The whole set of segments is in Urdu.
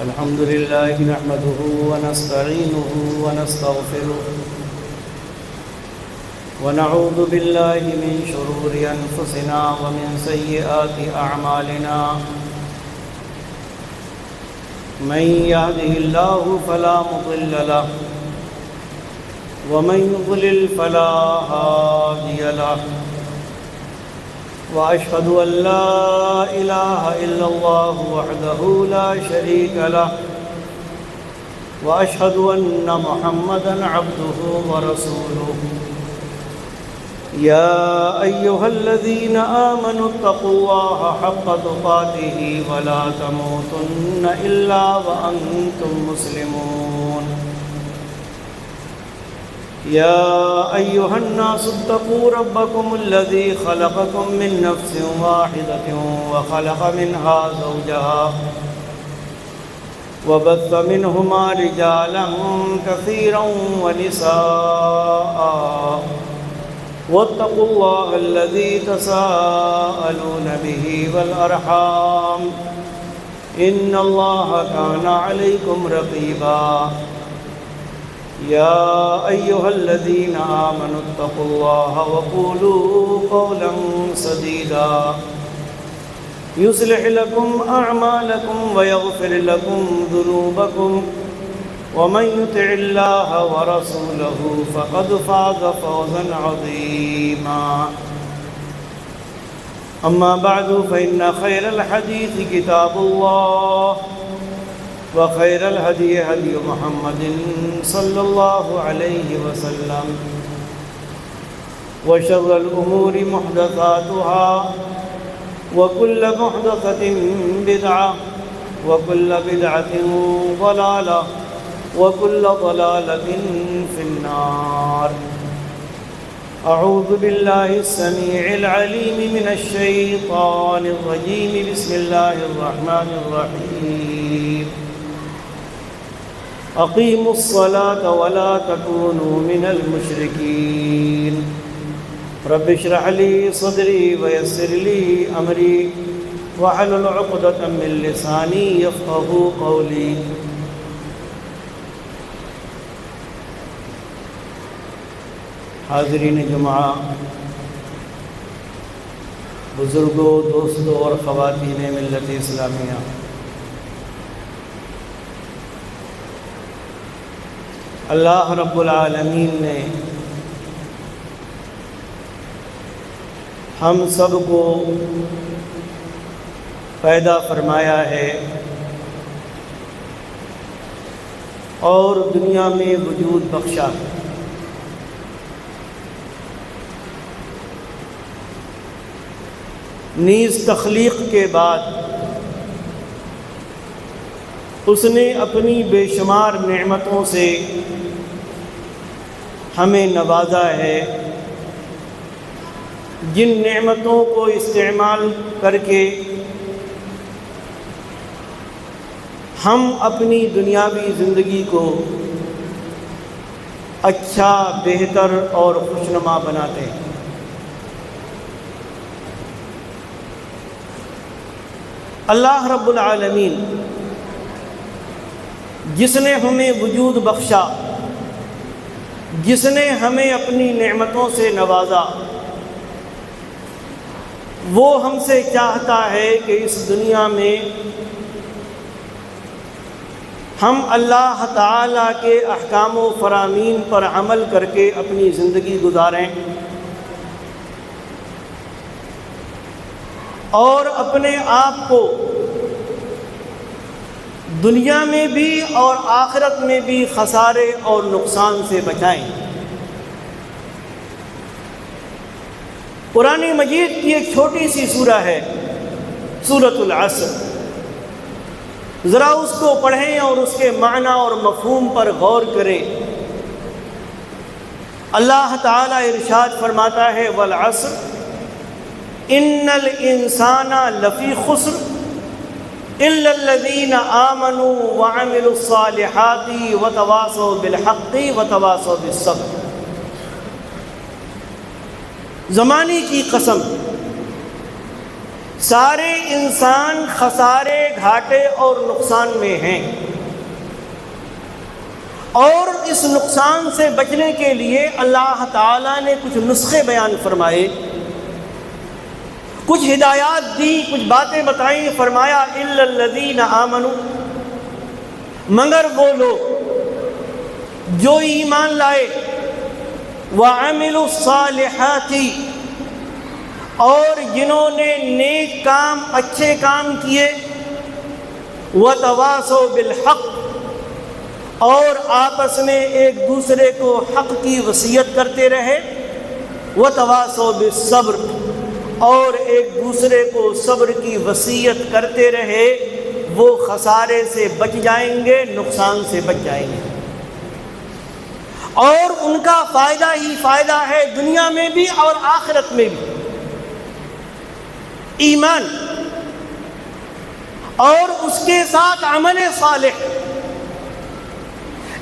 الحمد لله نحمده ونستعينه ونستغفره ونعوذ بالله من شرور أنفسنا ومن سيئات أعمالنا من يهده الله فلا مضل له ومن يضلل فلا هادي له وأشهد أن لا إله إلا الله وحده لا شريك له وأشهد أن محمدًا عبده ورسوله يا أيها الذين آمنوا اتقوا الله حق تقاته ولا تموتن إلا وأنتم مسلمون يا أيها الناس اتقوا ربكم الذي خلقكم من نفس واحدة وخلق منها زوجها وبث منهما رجالا كثيرا ونساء واتقوا الله الذي تساءلون به والأرحام إن الله كان عليكم رقيبا يا أيها الذين آمنوا اتقوا الله وقولوا قولا سديدا يصلح لكم أعمالكم ويغفر لكم ذنوبكم ومن يطع الله ورسوله فقد فاز فوزا عظيما أما بعد فإن خير الحديث كتاب الله وخير الهدي هدي محمد صلى الله عليه وسلم وشر الأمور محدثاتها وكل محدثة بدعة وكل بدعة ضلالة وكل ضلالة في النار أعوذ بالله السميع العليم من الشيطان الرجيم بسم الله الرحمن الرحيم أقيموا الصلاة ولا تكونوا من المشركين رب اشرح لي صدري ويسر لي أمري واحلل عقدة من لساني يفقهوا قولي حاضرین جمعہ، بزرگوں، دوستوں اور خواتین ملت اسلامیہ، اللہ رب العالمین نے ہم سب کو پیدا فرمایا ہے اور دنیا میں وجود بخشا ہے۔ نیز تخلیق کے بعد اس نے اپنی بے شمار نعمتوں سے ہمیں نوازا ہے، جن نعمتوں کو استعمال کر کے ہم اپنی دنیاوی زندگی کو اچھا، بہتر اور خوشنما بناتے ہیں۔ اللہ رب العالمین جس نے ہمیں وجود بخشا، جس نے ہمیں اپنی نعمتوں سے نوازا، وہ ہم سے چاہتا ہے کہ اس دنیا میں ہم اللہ تعالیٰ کے احکام و فرامین پر عمل کر کے اپنی زندگی گزاریں اور اپنے آپ کو دنیا میں بھی اور آخرت میں بھی خسارے اور نقصان سے بچائیں۔ قرآن مجید کی ایک چھوٹی سی سورہ ہے، سورۃ العصر، ذرا اس کو پڑھیں اور اس کے معنی اور مفہوم پر غور کریں۔ اللہ تعالیٰ ارشاد فرماتا ہے والعصر ان الانسان لفی خسر الا الذین آمنوا وعملوا الصالحات وتواصوا بالحق وتواصوا بالصبر۔ زمانے کی قسم، سارے انسان خسارے، گھاٹے اور نقصان میں ہیں، اور اس نقصان سے بچنے کے لیے اللہ تعالیٰ نے کچھ نسخے بیان فرمائے، کچھ ہدایات دی، کچھ باتیں بتائیں۔ فرمایا الا الذین آمنوا، مگر وہ لوگ جو ایمان لائے، وعملوا الصالحات، اور جنہوں نے نیک کام، اچھے کام کیے، وتواصوا بالحق، اور آپس میں ایک دوسرے کو حق کی وصیت کرتے رہے، وتواصوا بالصبر، اور ایک دوسرے کو صبر کی وصیت کرتے رہے، وہ خسارے سے بچ جائیں گے، نقصان سے بچ جائیں گے، اور ان کا فائدہ ہی فائدہ ہے دنیا میں بھی اور آخرت میں بھی۔ ایمان اور اس کے ساتھ عمل صالح،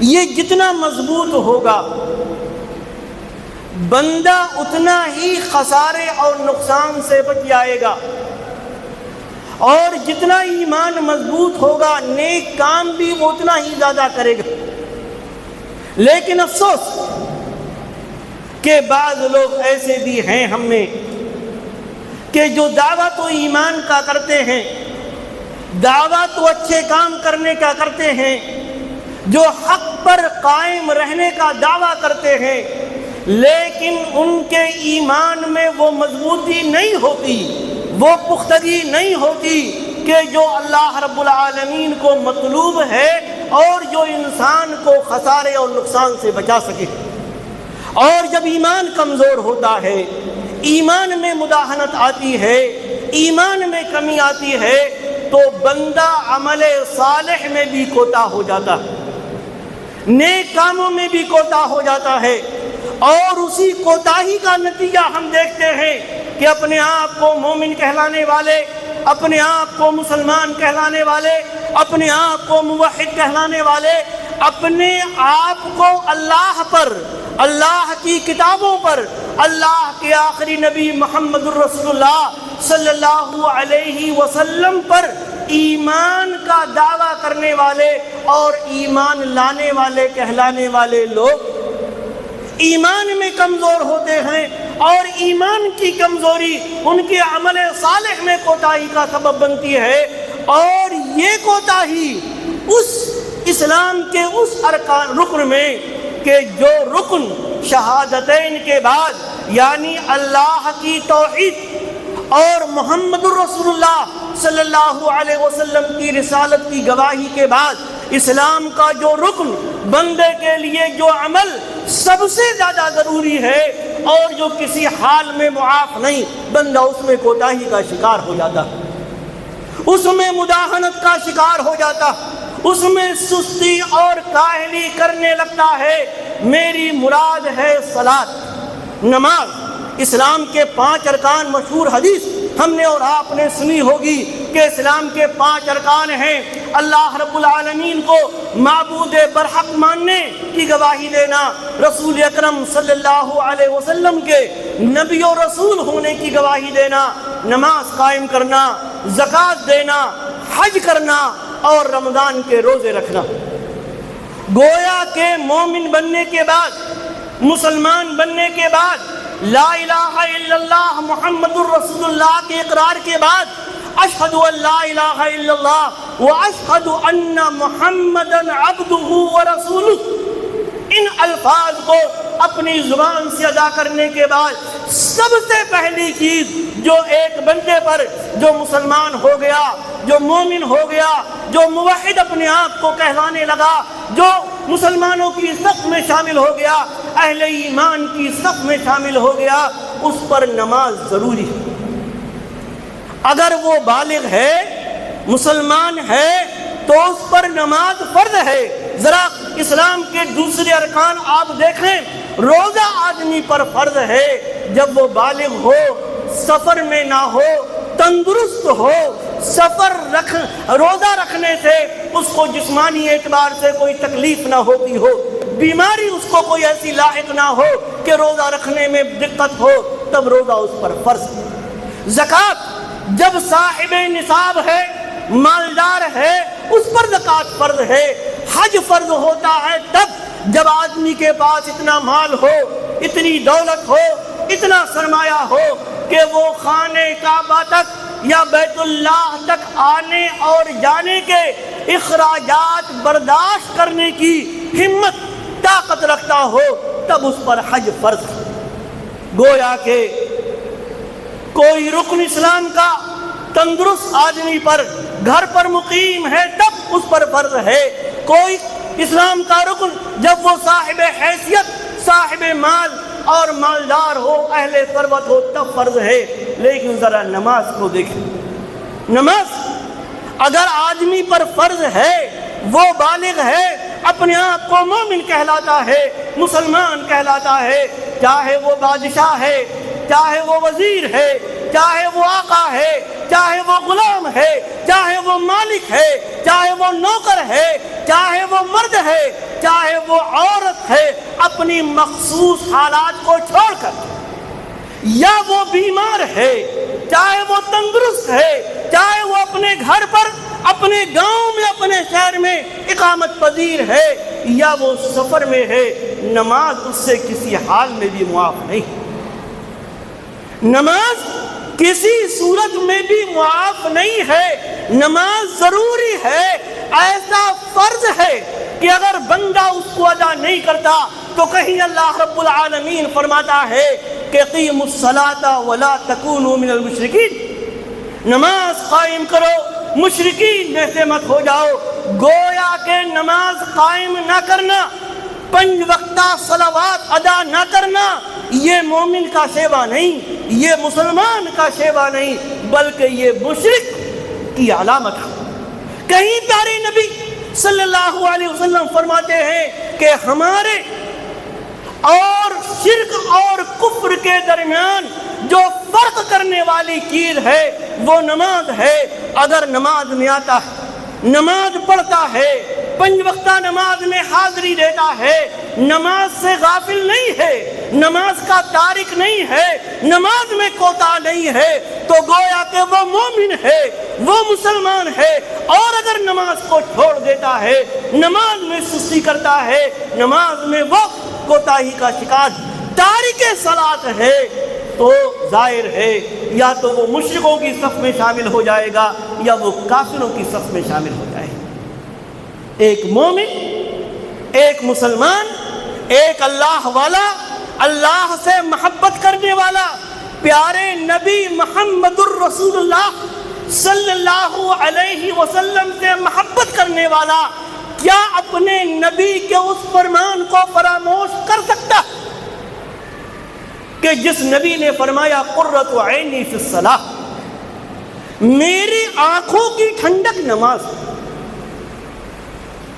یہ جتنا مضبوط ہوگا بندہ اتنا ہی خسارے اور نقصان سے بچ جائے گا، اور جتنا ایمان مضبوط ہوگا نیک کام بھی وہ اتنا ہی زیادہ کرے گا۔ لیکن افسوس کہ بعض لوگ ایسے بھی ہیں ہم میں کہ جو دعویٰ تو ایمان کا کرتے ہیں، دعویٰ تو اچھے کام کرنے کا کرتے ہیں، جو حق پر قائم رہنے کا دعویٰ کرتے ہیں، لیکن ان کے ایمان میں وہ مضبوطی نہیں ہوتی، وہ پختگی نہیں ہوتی کہ جو اللہ رب العالمین کو مطلوب ہے اور جو انسان کو خسارے اور نقصان سے بچا سکے۔ اور جب ایمان کمزور ہوتا ہے، ایمان میں مداہنت آتی ہے، ایمان میں کمی آتی ہے، تو بندہ عمل صالح میں بھی کوتاہ ہو جاتا ہے، نیک کاموں میں بھی کوتاہ ہو جاتا ہے، اور اسی کوتاہی کا نتیجہ ہم دیکھتے ہیں کہ اپنے آپ کو مومن کہلانے والے، اپنے آپ کو مسلمان کہلانے والے، اپنے آپ کو موحد کہلانے والے، اپنے آپ کو اللہ پر، اللہ کی کتابوں پر، اللہ کے آخری نبی محمد الرسول اللہ صلی اللہ علیہ وسلم پر ایمان کا دعویٰ کرنے والے اور ایمان لانے والے کہلانے والے لوگ ایمان میں کمزور ہوتے ہیں، اور ایمان کی کمزوری ان کے عمل صالح میں کوتاہی کا سبب بنتی ہے، اور یہ کوتاہی اس اسلام کے اس رکن میں کہ جو رکن شہادتین کے بعد یعنی اللہ کی توحید اور محمد الرسول اللہ صلی اللہ علیہ وسلم کی رسالت کی گواہی کے بعد اسلام کا جو رکن، بندے کے لیے جو عمل سب سے زیادہ ضروری ہے اور جو کسی حال میں معاف نہیں، بندہ اس میں کوتاہی کا شکار ہو جاتا، اس میں مداہنت کا شکار ہو جاتا، اس میں سستی اور کاہلی کرنے لگتا ہے۔ میری مراد ہے صلاۃ، نماز، اسلام کے 5 ارکان، مشہور حدیث ہم نے اور آپ نے سنی ہوگی کہ اسلام کے 5 ارکان ہیں: اللہ رب العالمین کو معبود برحق ماننے کی گواہی دینا، رسول اکرم صلی اللہ علیہ وسلم کے نبی و رسول ہونے کی گواہی دینا، نماز قائم کرنا، زکوٰۃ دینا، حج کرنا اور رمضان کے روزے رکھنا۔ گویا کہ مومن بننے کے بعد، مسلمان بننے کے بعد، لا الہ الا اللہ محمد الرسول اللہ کے اقرار کے بعد، اشہد ان لا الہ الا اللہ واشہد ان محمدًا عبدہ ورسولہ، ان الفاظ کو اپنی زبان سے ادا کرنے کے بعد سب سے پہلی چیز جو ایک بندے پر، جو مسلمان ہو گیا، جو مومن ہو گیا، جو موحد اپنے آپ کو کہلانے لگا، جو مسلمانوں کی صف میں شامل ہو گیا، اہل ایمان کی صف میں شامل ہو گیا، اس پر نماز ضروری ہے۔ اگر وہ بالغ ہے، مسلمان ہے، تو اس پر نماز فرض ہے۔ ذرا اسلام کے دوسرے ارکان آپ دیکھیں، روزہ آدمی پر فرض ہے جب وہ بالغ ہو، سفر میں نہ ہو، تندرست ہو، روزہ رکھنے سے اس کو جسمانی اعتبار سے کوئی تکلیف نہ ہوتی ہو، بیماری اس کو کوئی ایسی لاحق نہ ہو کہ روزہ رکھنے میں دقت ہو، تب روزہ اس پر فرض ہے۔ زکوٰۃ جب صاحب نصاب ہے، مالدار ہے، اس پر زکوٰۃ فرض ہے۔ حج فرض ہوتا ہے تب جب آدمی کے پاس اتنا مال ہو، اتنی دولت ہو، اتنا سرمایہ ہو کہ وہ خانہ کعبہ تک یا بیت اللہ تک آنے اور جانے کے اخراجات برداشت کرنے کی ہمت طاقت رکھتا ہو، تب اس پر حج فرض۔ گویا کہ کوئی رکن اسلام کا تندرست آدمی پر گھر پر مقیم ہے تب اس پر فرض ہے۔ کوئی اسلام کا رکن جب وہ صاحب حیثیت، صاحب مال اور مالدار ہو، اہل ثروت ہو، تب فرض ہے۔ لیکن ذرا نماز کو دیکھیں، نماز اگر آدمی پر فرض ہے، وہ بالغ ہے، اپنے آپ کو مومن کہلاتا ہے، مسلمان کہلاتا ہے، چاہے وہ بادشاہ ہے، چاہے وہ وزیر ہے، چاہے وہ آقا ہے، چاہے وہ غلام ہے، چاہے وہ مالک ہے، چاہے وہ نوکر ہے، چاہے وہ مرد ہے، چاہے وہ عورت ہے، اپنی مخصوص حالات کو چھوڑ کر، یا وہ بیمار ہے، چاہے وہ تندرست ہے، چاہے وہ اپنے گھر پر، اپنے گاؤں میں، اپنے شہر میں اقامت پذیر ہے، یا وہ سفر میں ہے، نماز اس سے کسی حال میں بھی معاف نہیں۔ نماز کسی صورت میں بھی معاف نہیں ہے۔ نماز ضروری ہے، ایسا فرض ہے کہ اگر بندہ اس کو ادا نہیں کرتا تو کہیں اللہ رب العالمین فرماتا ہے کہ قیموا الصلاۃ ولا تکونوا من المشرکین، نماز قائم کرو، مشرکین میں سے مت ہو جاؤ۔ گویا کہ نماز قائم نہ کرنا، 5 وقتہ صلوات ادا نہ کرنا، یہ مومن کا شیوا نہیں، یہ مسلمان کا شیوا نہیں، بلکہ یہ مشرک کی علامت ہے۔ کہیں پیارے نبی صلی اللہ علیہ وسلم فرماتے ہیں کہ ہمارے اور شرک اور کفر کے درمیان جو فرق کرنے والی چیز ہے وہ نماز ہے۔ اگر نماز میں آتا ہے، نماز پڑھتا ہے، 5 وقتہ نماز میں حاضری دیتا ہے، نماز سے غافل نہیں ہے، نماز کا تارک نہیں ہے، نماز میں کوتا نہیں ہے، تو گویا کہ وہ مومن ہے، وہ مسلمان ہے۔ اور اگر نماز کو چھوڑ دیتا ہے، نماز میں سستی کرتا ہے، نماز میں وہ کوتاہی کا شکار تارک صلاۃ ہے، تو ظاہر ہے یا تو وہ مشرکوں کی صف میں شامل ہو جائے گا یا وہ کافروں کی صف میں شامل ہو جائے گا۔ ایک مومن، ایک مسلمان، ایک اللہ والا، اللہ سے محبت کرنے والا، پیارے نبی محمد الرسول اللہ صلی اللہ علیہ وسلم سے محبت کرنے والا، کیا اپنے نبی کے اس فرمان کو فراموش کر سکتا کہ جس نبی نے فرمایا قرۃ عینی فی الصلاۃ، میری آنکھوں کی ٹھنڈک نماز؟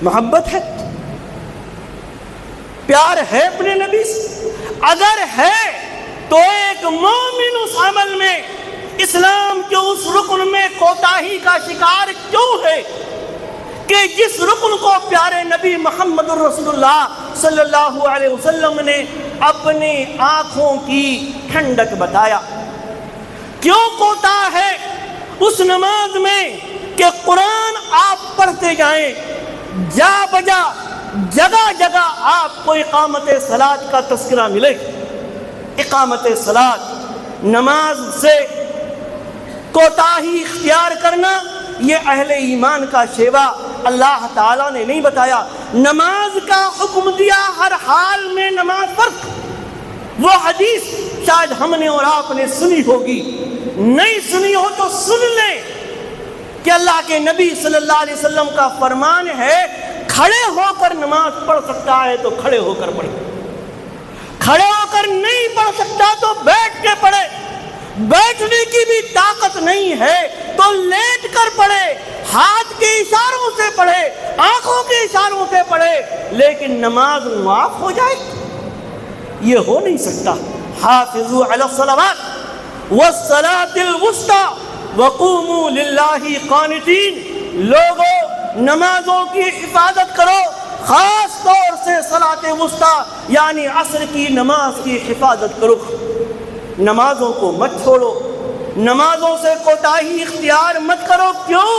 محبت ہے، پیار ہے اپنے نبی سے؟ اگر ہے تو ایک مومن اس عمل میں، اسلام کے اس رکن میں کوتاہی کا شکار کیوں ہے کہ جس رکن کو پیارے نبی محمد الرسول اللہ صلی اللہ علیہ وسلم نے اپنی آنکھوں کی ٹھنڈک بتایا؟ کیوں کوتا ہے اس نماز میں کہ قرآن آپ پڑھتے جائیں، جا بجا جگہ جگہ آپ کو اقامت صلاۃ کا تذکرہ ملے؟ اقامت صلاۃ، نماز سے کوتاہی اختیار کرنا، یہ اہل ایمان کا شیوا اللہ تعالیٰ نے نہیں بتایا۔ نماز کا حکم دیا، ہر حال میں نماز فرض۔ وہ حدیث شاید ہم نے اور آپ نے سنی ہوگی، نہیں سنی ہو تو سن لیں کہ اللہ کے نبی صلی اللہ علیہ وسلم کا فرمان ہے، کھڑے ہو کر نماز پڑھ سکتا ہے تو کھڑے ہو کر پڑھے، کھڑے ہو کر نہیں پڑھ سکتا تو بیٹھ کے پڑھے، بیٹھنے کی بھی طاقت نہیں ہے تو لیٹ کر پڑھے، ہاتھ کے اشاروں سے پڑھے، آنکھوں کے اشاروں سے پڑھے، لیکن نماز معاف ہو جائے، یہ ہو نہیں سکتا۔ حافظوا علی الصلوات والصلاۃ الوسطی وقوموا للہ قانتین، لوگوں نمازوں کی حفاظت کرو، خاص طور سے صلاۃ وسطی یعنی عصر کی نماز کی حفاظت کرو، نمازوں کو مت چھوڑو۔ نمازوں سے کوتاہی اختیار مت کرو. کیوں؟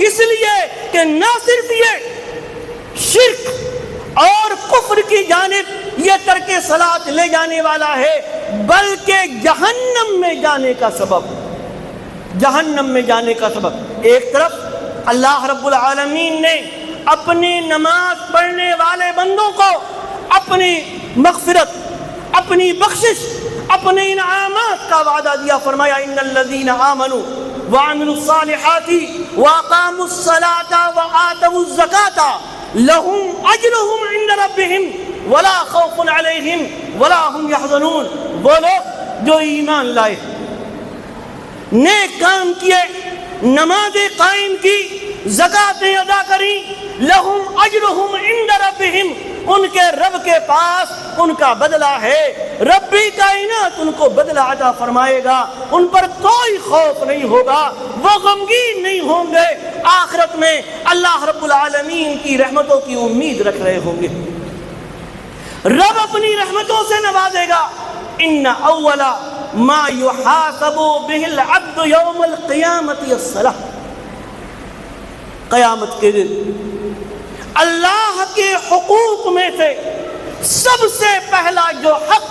اس لیے کہ نہ صرف یہ شرک اور کفر کی جانب یہ ترک صلاۃ لے جانے والا ہے، بلکہ جہنم میں جانے کا سبب، جہنم میں جانے کا سبب. ایک طرف اللہ رب العالمین نے اپنی نماز پڑھنے والے بندوں کو اپنی مغفرت، اپنی بخشش، اپنے انعامات کا وعدہ دیا. فرمایا ان الذین آمنوا وعملوا الصالحات واقاموا الصلاة وآتوا الزکاة لهم اجرهم عند ربهم ولا خوف علیہم ولا هم يحزنون. وہ لوگ جو ایمان لائے، نیک کام کیے، نمازیں قائم کی، زکاتیں ادا کری، لہم اجرہم عند ربہم، ان کے رب کے پاس ان کا بدلہ ہے. ربی کائنات ان کو بدلہ عطا فرمائے گا، ان پر کوئی خوف نہیں ہوگا، وہ غمگین نہیں ہوں گے، آخرت میں اللہ رب العالمین کی رحمتوں کی امید رکھ رہے ہوں گے. رب اپنی رحمتوں سے نوازے گا. ان اول ما یحاسب به العبد یوم القیامت الصلاۃ. قیامت کے دن اللہ کے حقوق میں سے سب سے پہلا جو حق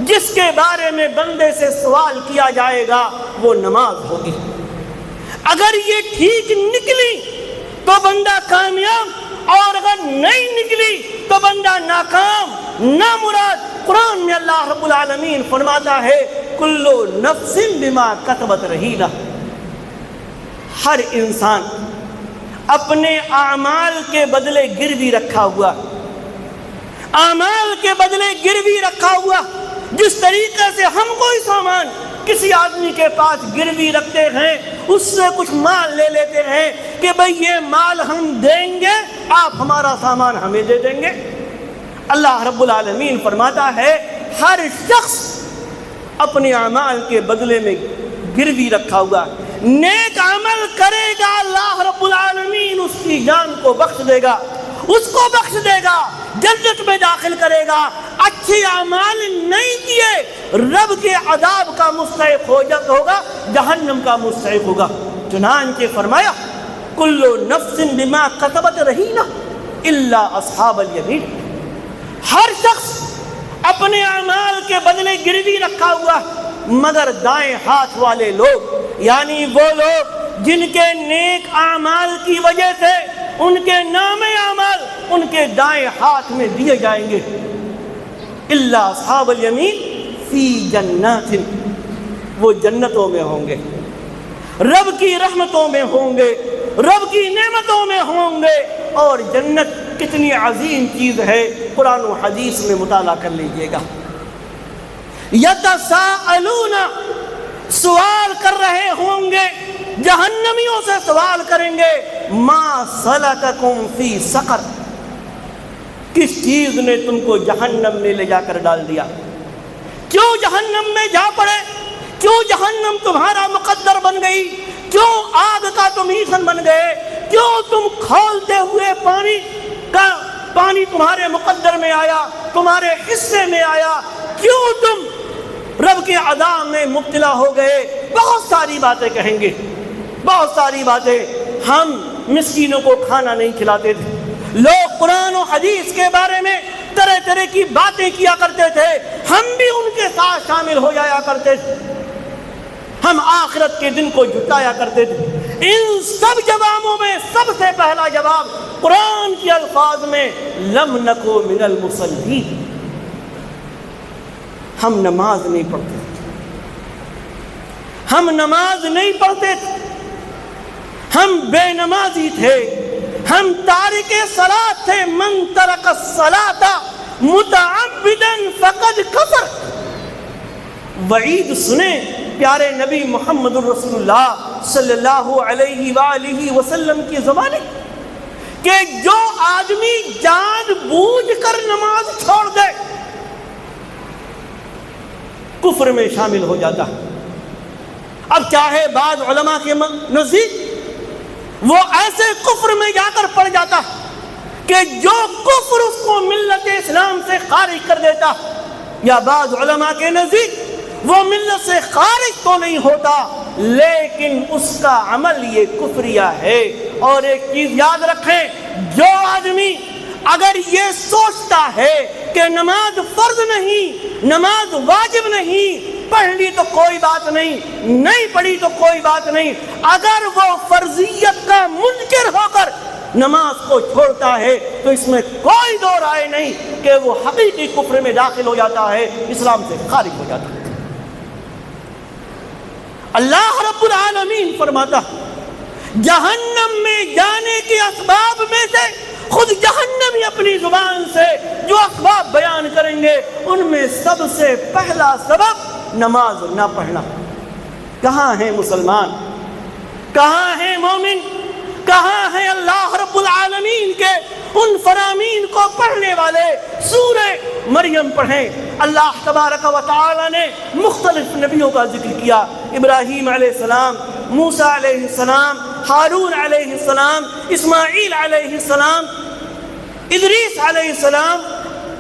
جس کے بارے میں بندے سے سوال کیا جائے گا وہ نماز ہوگی. اگر یہ ٹھیک نکلی تو بندہ کامیاب، اور اگر نہیں نکلی تو بندہ ناکام، نامراد. قرآن میں اللہ رب العالمین فرماتا ہے کل نفس بما کسبت رہینہ. ہر انسان اپنے اعمال کے بدلے گروی رکھا ہوا، اعمال کے بدلے گروی رکھا ہوا. جس طریقے سے ہم کوئی سامان کسی آدمی کے پاس گروی رکھتے ہیں، اس سے کچھ مال لے لیتے ہیں کہ بھئی یہ مال ہم دیں گے، آپ ہمارا سامان ہمیں دے دیں گے. اللہ رب العالمین فرماتا ہے ہر شخص اپنے اعمال کے بدلے میں گروی رکھا ہوا. نیک عمل کرے گا اللہ رب العالمین اس کی جان کو بخش دے گا، اس کو بخش دے گا، جنت میں داخل کرے گا. اچھے اعمال نہیں کیے رب کے عذاب کا مستحق ہوگا، جہنم کا مستحق ہوگا. چنانچہ فرمایا کل نفس بما کسبت رہینہ الا اصحاب الیمین. ہر شخص اپنے اعمال کے بدلے گروی رکھا ہوا مگر دائیں ہاتھ والے لوگ، یعنی وہ لوگ جن کے نیک اعمال کی وجہ سے ان کے نام اعمال ان کے دائیں ہاتھ میں دیے جائیں گے. الا اصحاب الیمین فی جنات، وہ جنتوں میں ہوں گے، رب کی رحمتوں میں ہوں گے، رب کی نعمتوں میں ہوں گے. اور جنت کتنی عظیم چیز ہے، قرآن و حدیث میں مطالعہ کر لیجئے گا. یتساءلون، سوال کر رہے ہوں گے، جہنمیوں سے سوال کریں گے ما سلککم فی سقر، کس چیز نے تم کو جہنم میں لے جا کر ڈال دیا؟ کیوں جہنم میں جا پڑے؟ کیوں جہنم تمہارا مقدر بن گئی؟ کیوں آگ کا تم ایندھن بن گئے؟ کیوں تم کھولتے ہوئے پانی تمہارے مقدر میں آیا، تمہارے حصے میں آیا؟ کیوں تم رب کے عذاب میں مبتلا ہو گئے؟ بہت ساری باتیں کہیں گے، بہت ساری باتیں. ہم مسکینوں کو کھانا نہیں کھلاتے تھے، لوگ قرآن و حدیث کے بارے میں طرح طرح کی باتیں کیا کرتے تھے، ہم بھی ان کے ساتھ شامل ہو جایا کرتے تھے، ہم آخرت کے دن کو جھٹلایا کرتے تھے. ان سب جوابوں میں سب سے پہلا جواب قرآن کے الفاظ میں لم نکو من المصلین، ہم نماز نہیں پڑھتے تھے، ہم نماز نہیں پڑھتے تھے، ہم بے نمازی تھے، ہم تارک صلاۃ تھے. من ترک الصلاۃ متعبدا فقد کفر. وعید سنیں پیارے نبی محمد الرسول اللہ صلی اللہ علیہ وآلہ وسلم کی زبانی کہ جو آدمی جان بوجھ کر نماز چھوڑ دے کفر میں شامل ہو جاتا. اب چاہے بعض علماء کے نزدیک وہ ایسے کفر میں جا کر پڑ جاتا کہ جو کفر اس کو ملت اسلام سے خارج کر دیتا، یا بعض علماء کے نزدیک وہ ملت سے خارج تو نہیں ہوتا، لیکن اس کا عمل یہ کفریہ ہے۔ اور ایک چیز یاد رکھیں، جو آدمی اگر یہ سوچتا ہے کہ نماز فرض نہیں، نماز واجب نہیں، پڑھ لی تو کوئی بات نہیں، نہیں پڑھی تو کوئی بات نہیں، اگر وہ فرضیت کا منکر ہو کر نماز کو چھوڑتا ہے تو اس میں کوئی دو رائے نہیں کہ وہ حقیقی کفر میں داخل ہو جاتا ہے، اسلام سے خارج ہو جاتا ہے۔ اللہ رب العالمین فرماتا جہنم میں جانے کے اسباب میں سے خود جہنمی اپنی زبان سے جو اسباب بیان کریں گے ان میں سب سے پہلا سبب نماز نہ پڑھنا۔ کہاں ہیں مسلمان، کہاں ہیں مومن، کہاں ہیں اللہ رب العالمین کے ان فرامین کو پڑھنے والے؟ سورہ مریم پڑھیں۔ اللہ تبارک و تعالی نے مختلف نبیوں کا ذکر کیا، ابراہیم علیہ السلام، موسیٰ علیہ السلام، ہارون علیہ السلام، اسماعیل علیہ السلام، ادریس علیہ السلام،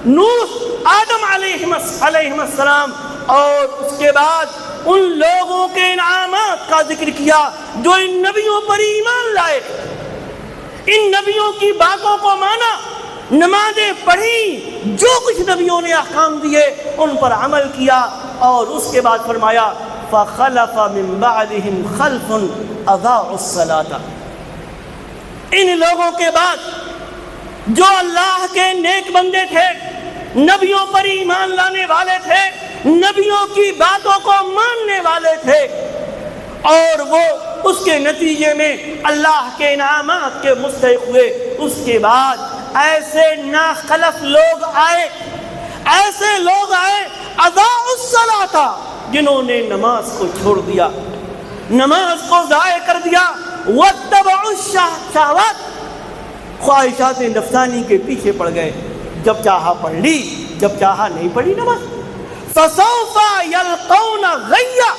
نوح، آدم علیہ السلام، اور اس کے بعد ان لوگوں کے انعامات کا ذکر کیا جو ان نبیوں پر ایمان لائے، ان نبیوں کی باتوں کو مانا، نمازیں پڑھی، جو کچھ نبیوں نے احکام دیے ان پر عمل کیا، اور اس کے بعد فرمایا فَخَلَفَ مِن بَعْدِهِمْ خَلْفٌ أَضَاعُوا الصَّلَاةَ۔ ان لوگوں کے بعد جو اللہ کے نیک بندے تھے، نبیوں پر ایمان لانے والے تھے، نبیوں کی باتوں کو ماننے والے تھے، اور وہ اس کے نتیجے میں اللہ کے انعامات کے مستحق ہوئے، اس کے بعد ایسے ناخلف لوگ آئے، ایسے لوگ آئے اضاعوا الصلاۃ، جنہوں نے نماز کو چھوڑ دیا، نماز کو ضائع کر دیا، واتبعوا الشہوات، خواہشات نفسانی کے پیچھے پڑ گئے، جب چاہا پڑھ لی، جب چاہا نہیں پڑھی نماز۔ فسوف یلقون غیا،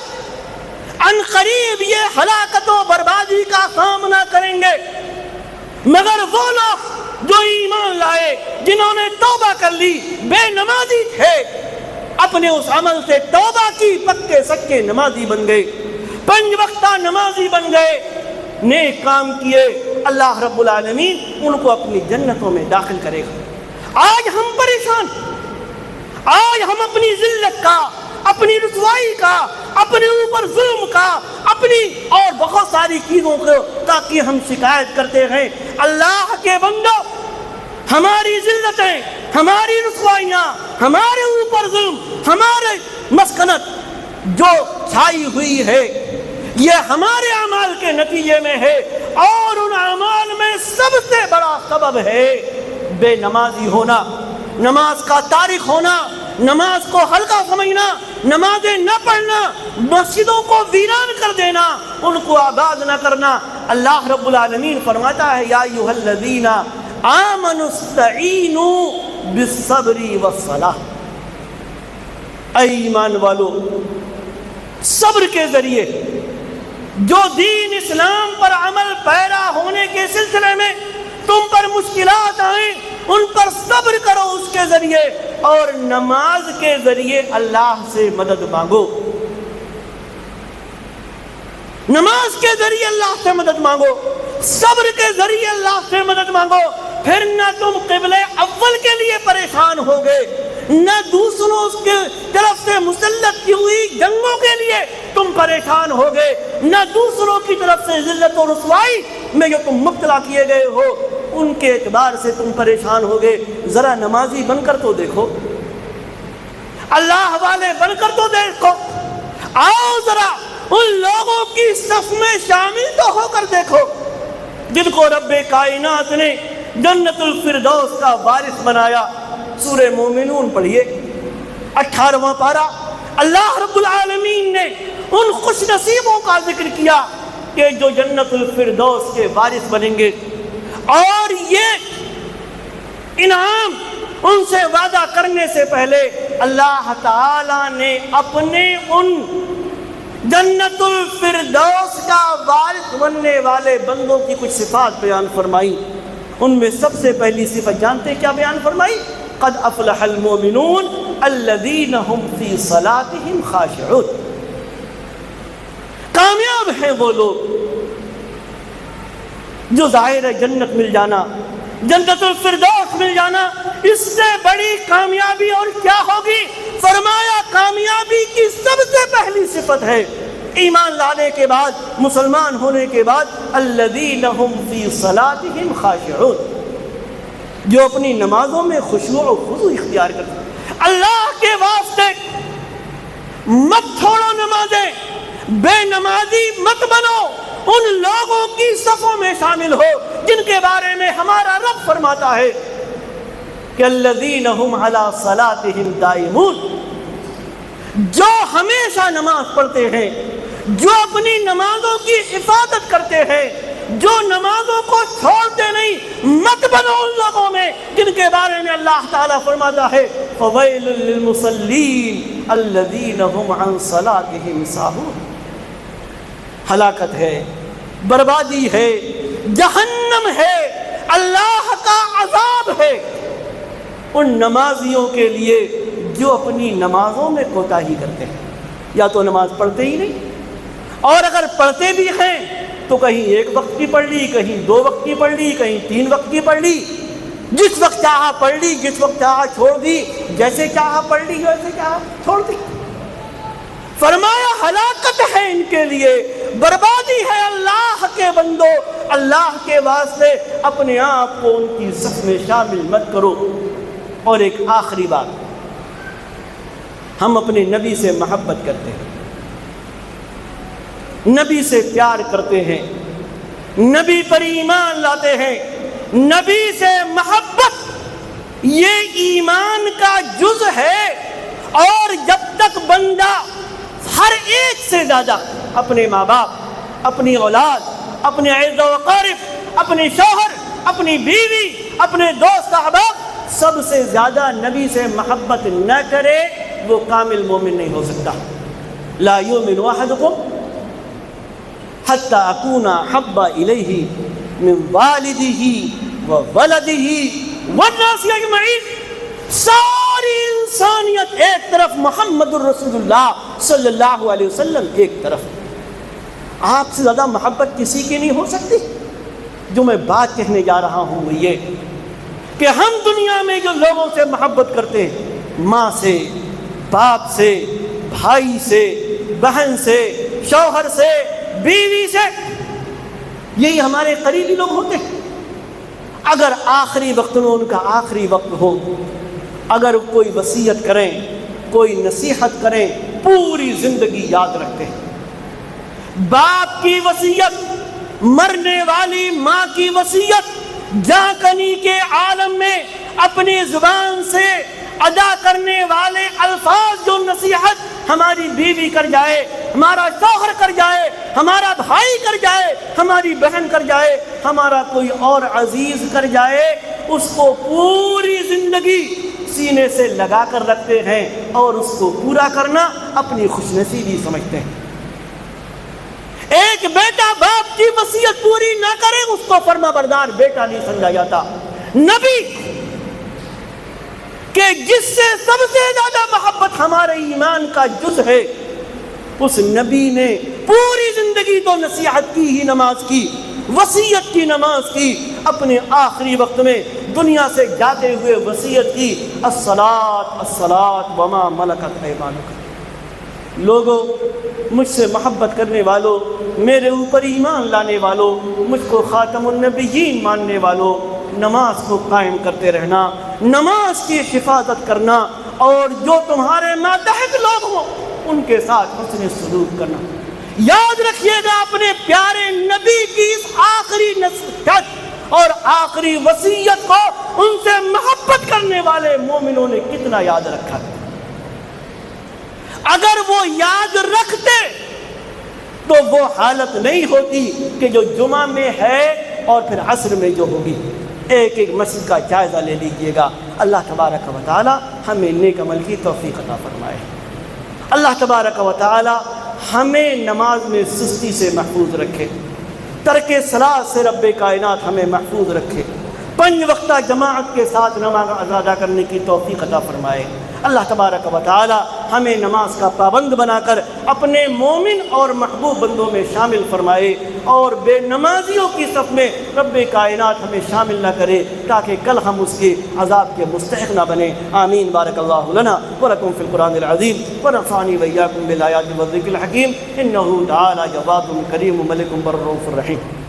ان قریب یہ ہلاکت و بربادی کا سامنا کریں گے، مگر وہ لوگ جو ایمان لائے، جنہوں نے توبہ کر لی، بے نمازی تھے، اپنے اس عمل سے توبہ کی، پکے سکے نمازی بن گئے، 5 وقتہ نمازی بن گئے، نیک کام کیے، اللہ رب العالمین ان کو اپنی جنتوں میں داخل کرے گا۔ آج ہم پریشان، آج ہم اپنی ذلت کا، اپنی رسوائی کا، اپنے اوپر ظلم کا، اپنی اور بہت ساری چیزوں کو تاکہ ہم شکایت کرتے ہیں۔ اللہ کے بندو، ہماری ذلتیں، ہماری رسوائیاں، ہمارے اوپر ظلم، ہمارے مسکنت جو چھائی ہوئی ہے، یہ ہمارے اعمال کے نتیجے میں ہے، اور ان اعمال میں سب سے بڑا سبب ہے بے نمازی ہونا، نماز کا تارک ہونا، نماز کو ہلکا سمجھنا، نمازیں نہ پڑھنا، مسجدوں کو ویران کر دینا، ان کو آباد نہ کرنا۔ اللہ رب العالمین فرماتا ہے یا ایھا الذین آمنوا استعینوا بالصبر والصلاۃ، اے ایمان والو، صبر کے ذریعے جو دین اسلام پر عمل پیرا ہونے کے سلسلے میں تم پر مشکلات آئیں، ان پر صبر کرو اس کے ذریعے، اور نماز کے ذریعے اللہ سے مدد مانگو، نماز کے ذریعے اللہ سے مدد مانگو، صبر کے ذریعے اللہ سے مدد مانگو، پھر نہ تم قبلہ اول کے لیے پریشان ہوگے، نہ دوسروں کے طرف سے مسلط کی ہوئی جنگوں کے لیے تم پریشان ہوگے، نہ دوسروں کی طرف سے ذلت و رسوائی میں جو تم مبتلا کیے گئے ہو ان کے اعتبار سے تم پریشان ہوگے۔ ذرا نمازی بن کر تو دیکھو، اللہ والے بن کر تو دیکھو، آؤ ذرا ان لوگوں کی صف میں شامل تو ہو کر دیکھو جن کو رب کائنات نے جنت الفردوس کا وارث بنایا۔ سورہ مومنون پڑھیے 18واں پارہ، اللہ رب العالمین نے ان خوش نصیبوں کا ذکر کیا کہ جو جنت الفردوس کے وارث بنیں گے، اور یہ انعام ان سے وعدہ کرنے سے پہلے اللہ تعالی نے اپنے ان جنت الفردوس کا وارث بننے والے بندوں کی کچھ صفات بیان فرمائی۔ ان میں سب سے پہلی صفت جانتے کیا بیان فرمائی؟ قد افلح المؤمنون الذین هم فی صلاتهم خاشعون۔ کامیاب ہیں وہ لوگ جو ظاہر ہے جنت مل جانا، جنت الفردوس مل جانا، اس سے بڑی کامیابی اور کیا ہوگی؟ فرمایا کامیابی کی سب سے پہلی صفت ہے ایمان لانے کے بعد، مسلمان ہونے کے بعد، الذین هم فی صلاتهم خاشعون، جو اپنی نمازوں میں خشوع و خضوع اختیار کرتے ہیں۔ اللہ کے واسطے مت چھوڑو نمازیں، بے نمازی مت بنو، ان لوگوں کی صفوں میں شامل ہو جن کے بارے میں ہمارا رب فرماتا ہے کہ الذین هم علی صلاتهم دائمون، جو ہمیشہ نماز پڑھتے ہیں، جو اپنی نمازوں کی حفاظت کرتے ہیں، جو نمازوں کو چھوڑتے نہیں، مت بنو ان لوگوں میں جن کے بارے میں اللہ تعالیٰ فرماتا ہے فویل للمصلین الذین هم عن صلاتهم ساہون۔ ہلاکت ہے، بربادی ہے، جہنم ہے، اللہ کا عذاب ہے ان نمازیوں کے لیے جو اپنی نمازوں میں کوتاہی کرتے ہیں، یا تو نماز پڑھتے ہی نہیں، اور اگر پڑھتے بھی ہیں تو کہیں ایک وقت کی پڑھ لی، کہیں 2 وقت کی پڑھ لی، کہیں 3 وقت کی پڑھ لی، جس وقت چاہا پڑھ لی، جس وقت چاہا چھوڑ دی، جیسے چاہا پڑھ لی، جیسے چاہا چھوڑ دی۔ فرمایا ہلاکت ہے ان کے لیے، بربادی ہے اللہ کے بندو، اللہ کے واسطے اپنے آپ کو ان کی صف میں شامل مت کرو۔ اور ایک آخری بات، ہم اپنے نبی سے محبت کرتے ہیں، نبی سے پیار کرتے ہیں، نبی پر ایمان لاتے ہیں، نبی سے محبت یہ ایمان کا جز ہے، اور جب تک بندہ ہر ایک سے زیادہ اپنے ماں باپ، اپنی اولاد، اپنے عزیز و اقارب، اپنے شوہر، اپنی بیوی، اپنے دوست احباب، سب سے زیادہ نبی سے محبت نہ کرے وہ کامل مومن نہیں ہو سکتا۔ لا یؤمن احدکم حتی اکون احب الیہ من والدہ وولدہ والناس اجمعین۔ ساری انسانیت ایک طرف، محمد الرسول اللہ صلی اللہ علیہ وسلم ایک طرف، آپ سے زیادہ محبت کسی کی نہیں ہو سکتی۔ جو میں بات کہنے جا رہا ہوں وہ یہ کہ ہم دنیا میں جو لوگوں سے محبت کرتے ہیں، ماں سے، باپ سے، بھائی سے، بہن سے، شوہر سے، بیوی سے، یہی ہمارے قریبی لوگ ہوتے ہیں۔ اگر آخری وقت میں ان کا آخری وقت ہو، اگر کوئی وصیت کریں، کوئی نصیحت کریں، پوری زندگی یاد رکھتے ہیں۔ باپ کی وصیت، مرنے والی ماں کی وصیت، جاں کنی کے عالم میں اپنی زبان سے ادا کرنے والے الفاظ، جو نصیحت ہماری بیوی کر جائے، ہمارا شوہر کر جائے، ہمارا بھائی کر جائے، ہماری بہن کر جائے، ہمارا کوئی اور عزیز کر جائے، اس کو پوری زندگی سینے سے لگا کر رکھتے ہیں اور اس کو پورا کرنا اپنی خوش نصیبی سمجھتے ہیں۔ ایک بیٹا باپ کی وصیت پوری نہ کرے اس کو فرما بردار بیٹا نہیں سمجھا جاتا۔ نبی کہ جس سے سب سے زیادہ محبت ہمارے ایمان کا جز ہے، اس نبی نے پوری زندگی تو نصیحت کی ہی نماز کی، وصیت کی نماز کی، اپنے آخری وقت میں دنیا سے جاتے ہوئے وصیت کی الصلاۃ الصلاۃ وما ملکت ایمانکم۔ لوگوں، مجھ سے محبت کرنے والوں، میرے اوپر ایمان لانے والوں، مجھ کو خاتم النبیین ماننے والوں، نماز کو قائم کرتے رہنا، نماز کی حفاظت کرنا، اور جو تمہارے ماتحت لوگ ہوں ان کے ساتھ حسن سلوک کرنا۔ یاد رکھیے گا اپنے پیارے نبی کی اس آخری نصیحت اور آخری وصیت کو ان سے محبت کرنے والے مومنوں نے کتنا یاد رکھا۔ اگر وہ یاد رکھتے تو وہ حالت نہیں ہوتی کہ جو جمعہ میں ہے اور پھر عصر میں جو ہوگی۔ ایک ایک مسجد کا جائزہ لے لیجئے گا۔ اللہ تبارک و تعالی ہمیں نیک عمل کی توفیق عطا فرمائے۔ اللہ تبارک و تعالی ہمیں نماز میں سستی سے محفوظ رکھے، ترک صلاۃ سے رب کائنات ہمیں محفوظ رکھے، 5 وقتہ جماعت کے ساتھ نماز ادا کرنے کی توفیق عطا فرمائے۔ اللہ تبارک و تعالی ہمیں نماز کا پابند بنا کر اپنے مومن اور محبوب بندوں میں شامل فرمائے، اور بے نمازیوں کی صف میں رب کائنات ہمیں شامل نہ کرے، تاکہ کل ہم اس کے عذاب کے مستحق نہ بنیں۔ آمین۔ بارک اللہ لنا ولکم فی القرآن العظیم ونفعنی وإیاکم بالآیات والذکر الحکیم، انہ تعالی جواد کریم ملک بر رؤوف رحیم۔